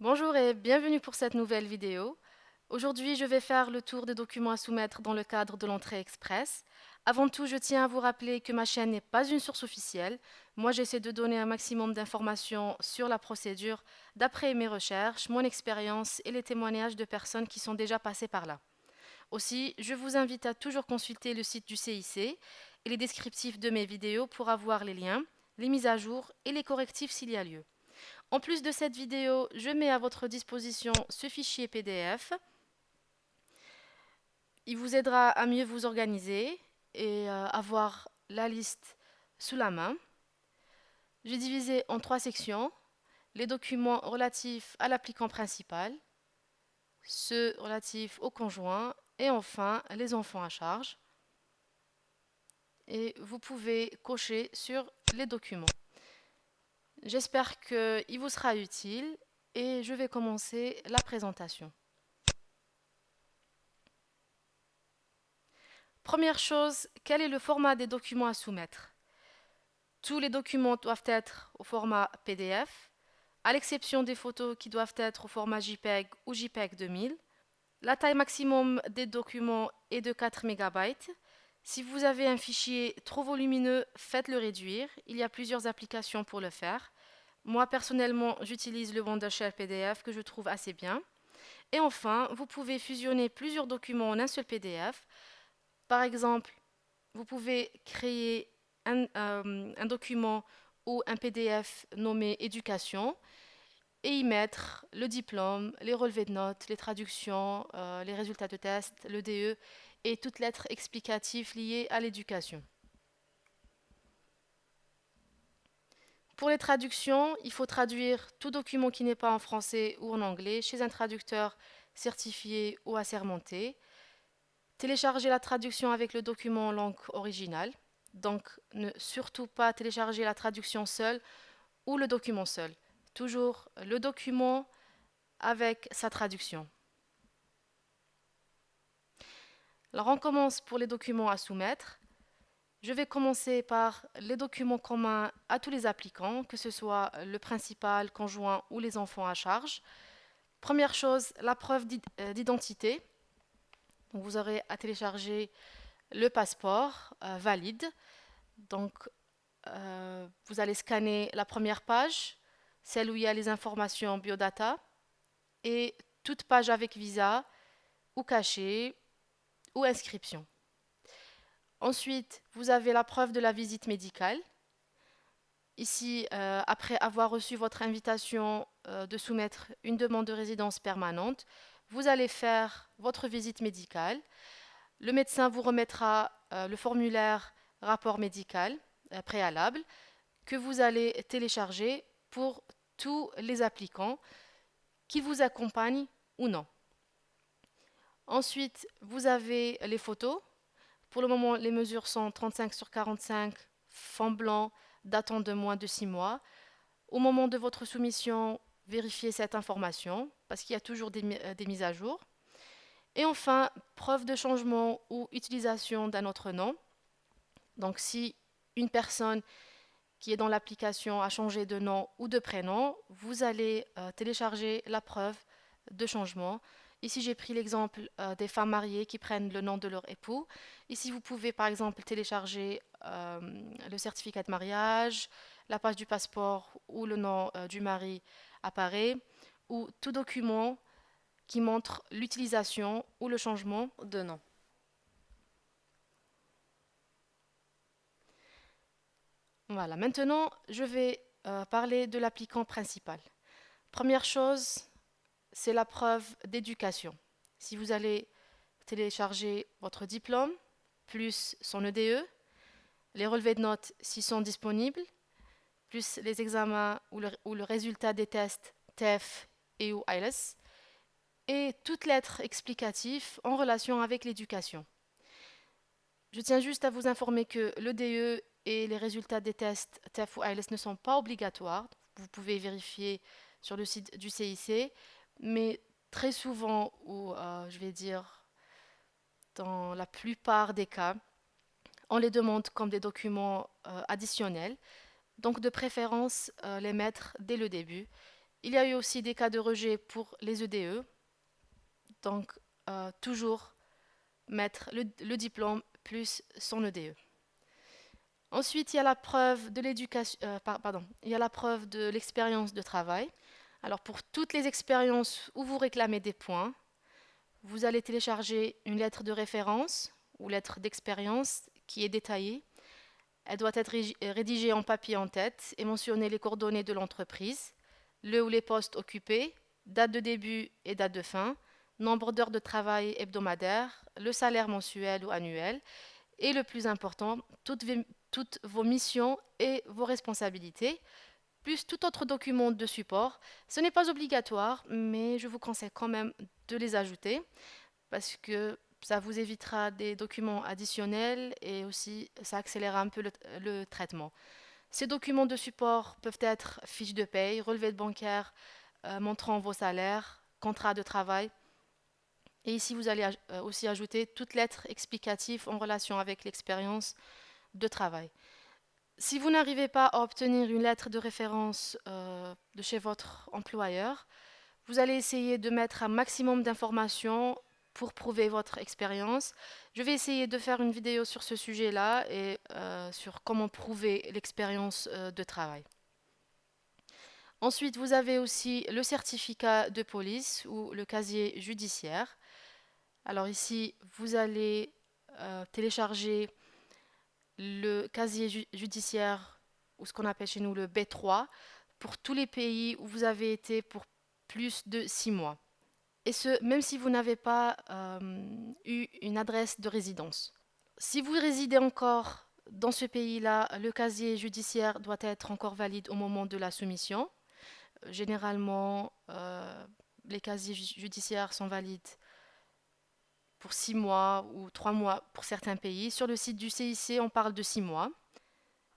Bonjour et bienvenue pour cette nouvelle vidéo. Aujourd'hui, je vais faire le tour des documents à soumettre dans le cadre de l'entrée express. Avant tout, je tiens à vous rappeler que ma chaîne n'est pas une source officielle. Moi, j'essaie de donner un maximum d'informations sur la procédure d'après mes recherches, mon expérience et les témoignages de personnes qui sont déjà passées par là. Aussi, je vous invite à toujours consulter le site du CIC et les descriptifs de mes vidéos pour avoir les liens, les mises à jour et les correctifs s'il y a lieu. En plus de cette vidéo, je mets à votre disposition ce fichier PDF. Il vous aidera à mieux vous organiser et avoir la liste sous la main. J'ai divisé en 3 sections: les documents relatifs à l'applicant principal, ceux relatifs au conjoint et enfin les enfants à charge. Et vous pouvez cocher sur les documents. J'espère qu'il vous sera utile et je vais commencer la présentation. Première chose, quel est le format des documents à soumettre? Tous les documents doivent être au format PDF, à l'exception des photos qui doivent être au format JPEG ou JPEG 2000. La taille maximum des documents est de 4 MB. Si vous avez un fichier trop volumineux, faites-le réduire. Il y a plusieurs applications pour le faire. Moi, personnellement, j'utilise le Wondershare PDF que je trouve assez bien. Et enfin, vous pouvez fusionner plusieurs documents en un seul PDF. Par exemple, vous pouvez créer un document ou un PDF nommé éducation et y mettre le diplôme, les relevés de notes, les traductions, les résultats de test, le DE et toute lettre explicative liée à l'éducation. Pour les traductions, il faut traduire tout document qui n'est pas en français ou en anglais chez un traducteur certifié ou assermenté. Télécharger la traduction avec le document en langue originale. Donc, ne surtout pas télécharger la traduction seule ou le document seul. Toujours le document avec sa traduction. Alors, on commence pour les documents à soumettre. Je vais commencer par les documents communs à tous les applicants, que ce soit le principal, conjoint ou les enfants à charge. Première chose, la preuve d'identité. Donc, vous aurez à télécharger le passeport valide. Donc, vous allez scanner la première page, celle où il y a les informations biodata, et toute page avec visa ou cachet ou inscription. Ensuite, vous avez la preuve de la visite médicale. Ici, après avoir reçu votre invitation de soumettre une demande de résidence permanente, vous allez faire votre visite médicale. Le médecin vous remettra le formulaire rapport médical préalable que vous allez télécharger pour tous les applicants, qu'ils vous accompagnent ou non. Ensuite, vous avez les photos. Pour le moment, les mesures sont 35 sur 45, fond blanc, datant de moins de 6 mois. Au moment de votre soumission, vérifiez cette information parce qu'il y a toujours des mises à jour. Et enfin, preuve de changement ou utilisation d'un autre nom. Donc, si une personne qui est dans l'application a changé de nom ou de prénom, vous allez télécharger la preuve de changement. Ici, j'ai pris l'exemple des femmes mariées qui prennent le nom de leur époux. Ici, vous pouvez par exemple télécharger le certificat de mariage, la page du passeport où le nom du mari apparaît, ou tout document qui montre l'utilisation ou le changement de nom. Voilà, maintenant, je vais parler de l'applicant principal. Première chose, c'est la preuve d'éducation. Si vous allez télécharger votre diplôme, plus son EDE, les relevés de notes s'ils sont disponibles, plus les examens ou le résultat des tests TEF et ou IELTS, et toute lettre explicative en relation avec l'éducation. Je tiens juste à vous informer que l'EDE et les résultats des tests TEF ou IELTS ne sont pas obligatoires. Vous pouvez vérifier sur le site du CIC, mais très souvent, ou je vais dire dans la plupart des cas, on les demande comme des documents additionnels, donc de préférence les mettre dès le début. Il y a eu aussi des cas de rejet pour les EDE, donc toujours mettre le diplôme plus son EDE. Ensuite, il y a la preuve de l'éducation, il y a la preuve de l'expérience de travail. Alors pour toutes les expériences où vous réclamez des points, vous allez télécharger une lettre de référence ou lettre d'expérience qui est détaillée. Elle doit être rédigée en papier en tête et mentionner les coordonnées de l'entreprise, le ou les postes occupés, date de début et date de fin, nombre d'heures de travail hebdomadaire, le salaire mensuel ou annuel et le plus important, toutes vos missions et vos responsabilités, plus tout autre document de support. Ce n'est pas obligatoire, mais je vous conseille quand même de les ajouter parce que ça vous évitera des documents additionnels et aussi ça accélérera un peu le traitement. Ces documents de support peuvent être fiches de paye, relevés de bancaire montrant vos salaires, contrat de travail. Et ici, vous allez aussi ajouter toute lettre explicative en relation avec l'expérience de travail. Si vous n'arrivez pas à obtenir une lettre de référence de chez votre employeur, vous allez essayer de mettre un maximum d'informations pour prouver votre expérience. Je vais essayer de faire une vidéo sur ce sujet-là et sur comment prouver l'expérience de travail. Ensuite, vous avez aussi le certificat de police ou le casier judiciaire. Alors ici, vous allez télécharger le casier judiciaire ou ce qu'on appelle chez nous le B3 pour tous les pays où vous avez été pour plus de 6 mois. Et ce, même si vous n'avez pas eu une adresse de résidence. Si vous résidez encore dans ce pays-là, le casier judiciaire doit être encore valide au moment de la soumission. Généralement, les casiers judiciaires sont valides pour 6 mois ou 3 mois pour certains pays. Sur le site du CIC, on parle de 6 mois.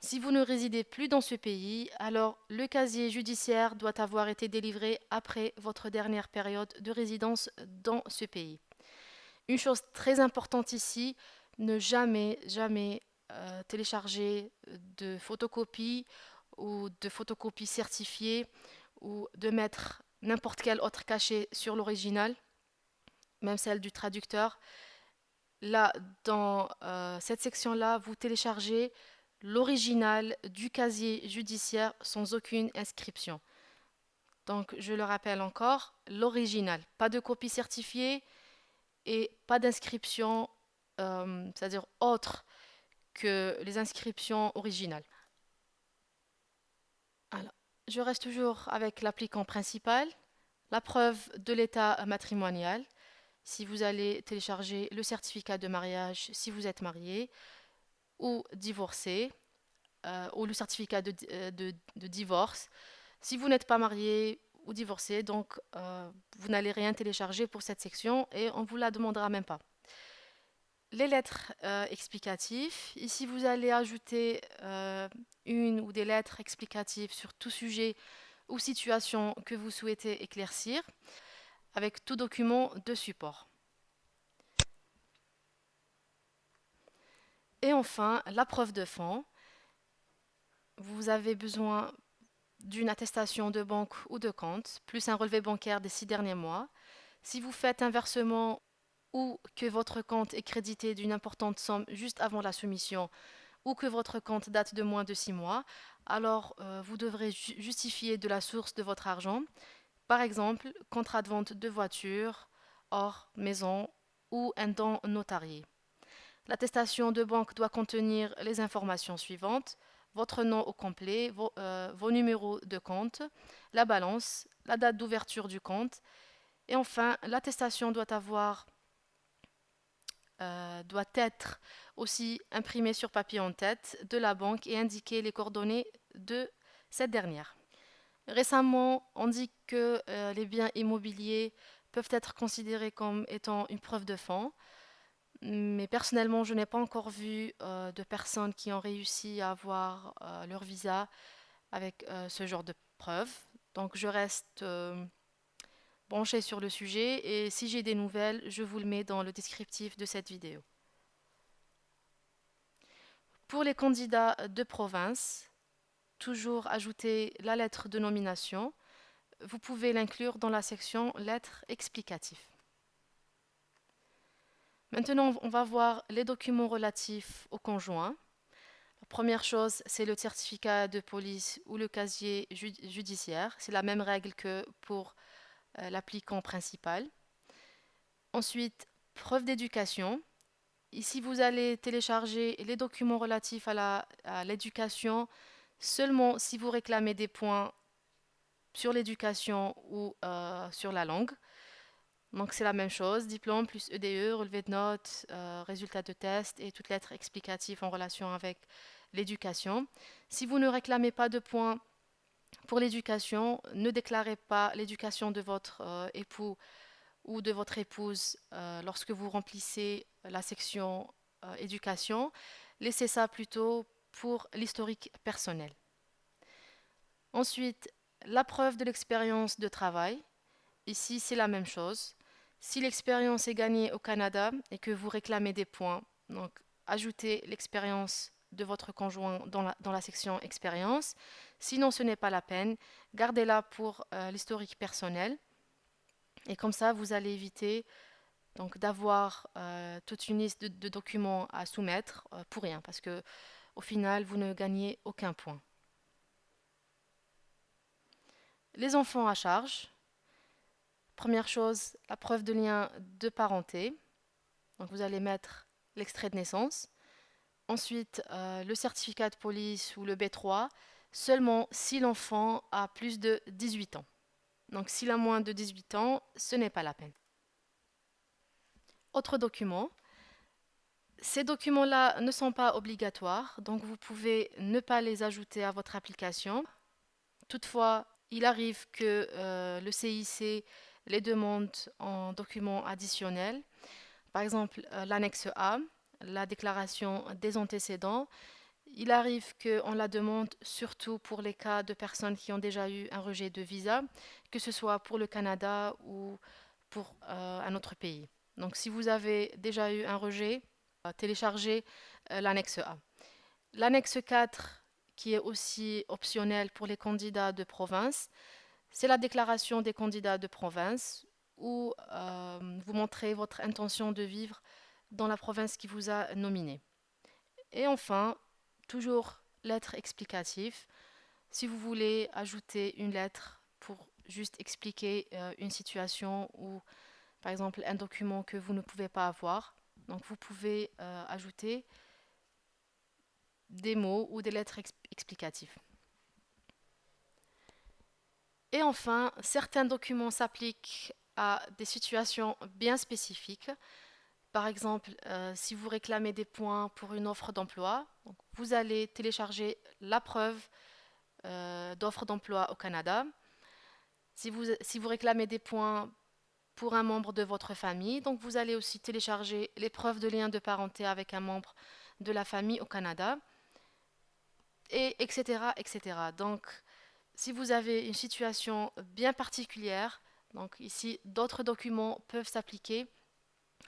Si vous ne résidez plus dans ce pays, alors le casier judiciaire doit avoir été délivré après votre dernière période de résidence dans ce pays. Une chose très importante ici, ne jamais télécharger de photocopies ou de photocopies certifiées ou de mettre n'importe quel autre cachet sur l'original, même celle du traducteur. Là, dans cette section-là, vous téléchargez l'original du casier judiciaire sans aucune inscription. Donc, je le rappelle encore, l'original, pas de copie certifiée et pas d'inscription, c'est-à-dire autre que les inscriptions originales. Alors, je reste toujours avec l'appliquant principal, la preuve de l'état matrimonial. Si vous allez télécharger le certificat de mariage si vous êtes marié ou divorcé, ou le certificat de divorce. Si vous n'êtes pas marié ou divorcé, donc vous n'allez rien télécharger pour cette section et on ne vous la demandera même pas. Les lettres explicatives. Ici, vous allez ajouter une ou des lettres explicatives sur tout sujet ou situation que vous souhaitez éclaircir avec tout document de support. Et enfin, la preuve de fond. Vous avez besoin d'une attestation de banque ou de compte, plus un relevé bancaire des 6 derniers mois. Si vous faites un versement ou que votre compte est crédité d'une importante somme juste avant la soumission ou que votre compte date de moins de 6 mois, alors vous devrez justifier de la source de votre argent. Par exemple, contrat de vente de voiture, or, maison ou un don notarié. L'attestation de banque doit contenir les informations suivantes: votre nom au complet, vos numéros de compte, la balance, la date d'ouverture du compte. Et enfin, l'attestation doit être aussi imprimée sur papier en tête de la banque et indiquer les coordonnées de cette dernière. Récemment, on dit que les biens immobiliers peuvent être considérés comme étant une preuve de fonds. Mais personnellement, je n'ai pas encore vu de personnes qui ont réussi à avoir leur visa avec ce genre de preuve. Donc je reste branchée sur le sujet et si j'ai des nouvelles, je vous le mets dans le descriptif de cette vidéo. Pour les candidats de province, toujours ajouter la lettre de nomination. vous pouvez l'inclure dans la section lettres explicatives. Maintenant, on va voir les documents relatifs au conjoint. La première chose, c'est le certificat de police ou le casier judiciaire. C'est la même règle que pour l'applicant principal. Ensuite, preuve d'éducation. Ici, vous allez télécharger les documents relatifs à l'éducation seulement si vous réclamez des points sur l'éducation ou sur la langue. Donc c'est la même chose, diplôme plus EDE, relevé de notes, résultats de test et toute lettre explicative en relation avec l'éducation. Si vous ne réclamez pas de points pour l'éducation, ne déclarez pas l'éducation de votre époux ou de votre épouse lorsque vous remplissez la section éducation. Laissez ça plutôt pour l'historique personnel. Ensuite, la preuve de l'expérience de travail. Ici, c'est la même chose. Si l'expérience est gagnée au Canada et que vous réclamez des points, donc ajoutez l'expérience de votre conjoint dans la section expérience. Sinon, ce n'est pas la peine. Gardez-la pour l'historique personnel. Et comme ça, vous allez éviter donc d'avoir toute une liste de documents à soumettre pour rien, parce que au final, vous ne gagnez aucun point. Les enfants à charge. Première chose, la preuve de lien de parenté. Donc vous allez mettre l'extrait de naissance. Ensuite, le certificat de police ou le B3, seulement si l'enfant a plus de 18 ans. Donc s'il a moins de 18 ans, ce n'est pas la peine. Autre document. Ces documents-là ne sont pas obligatoires, donc vous pouvez ne pas les ajouter à votre application. Toutefois, il arrive que le CIC les demande en documents additionnels. Par exemple, l'annexe A, la déclaration des antécédents. Il arrive qu'on la demande surtout pour les cas de personnes qui ont déjà eu un rejet de visa, que ce soit pour le Canada ou pour un autre pays. Donc si vous avez déjà eu un rejet, téléchargez l'annexe A. L'annexe 4, qui est aussi optionnelle pour les candidats de province, c'est la déclaration des candidats de province où vous montrez votre intention de vivre dans la province qui vous a nominé. Et enfin, toujours lettre explicative. Si vous voulez ajouter une lettre pour juste expliquer une situation ou par exemple un document que vous ne pouvez pas avoir, donc vous pouvez ajouter des mots ou des lettres explicatives. Et enfin, certains documents s'appliquent à des situations bien spécifiques. Par exemple, si vous réclamez des points pour une offre d'emploi, vous allez télécharger la preuve d'offre d'emploi au Canada. Si vous réclamez des points pour un membre de votre famille, donc vous allez aussi télécharger les preuves de lien de parenté avec un membre de la famille au Canada, et etc., etc. Donc, si vous avez une situation bien particulière, donc ici, d'autres documents peuvent s'appliquer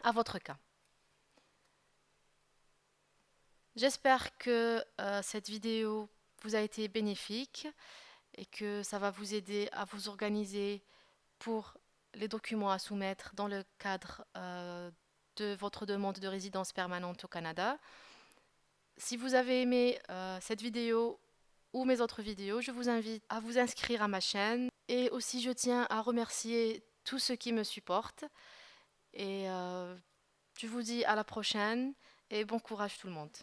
à votre cas. J'espère que cette vidéo vous a été bénéfique et que ça va vous aider à vous organiser pour les documents à soumettre dans le cadre de votre demande de résidence permanente au Canada. Si vous avez aimé cette vidéo ou mes autres vidéos, je vous invite à vous inscrire à ma chaîne. Et aussi, je tiens à remercier tous ceux qui me supportent. Et je vous dis à la prochaine et bon courage tout le monde.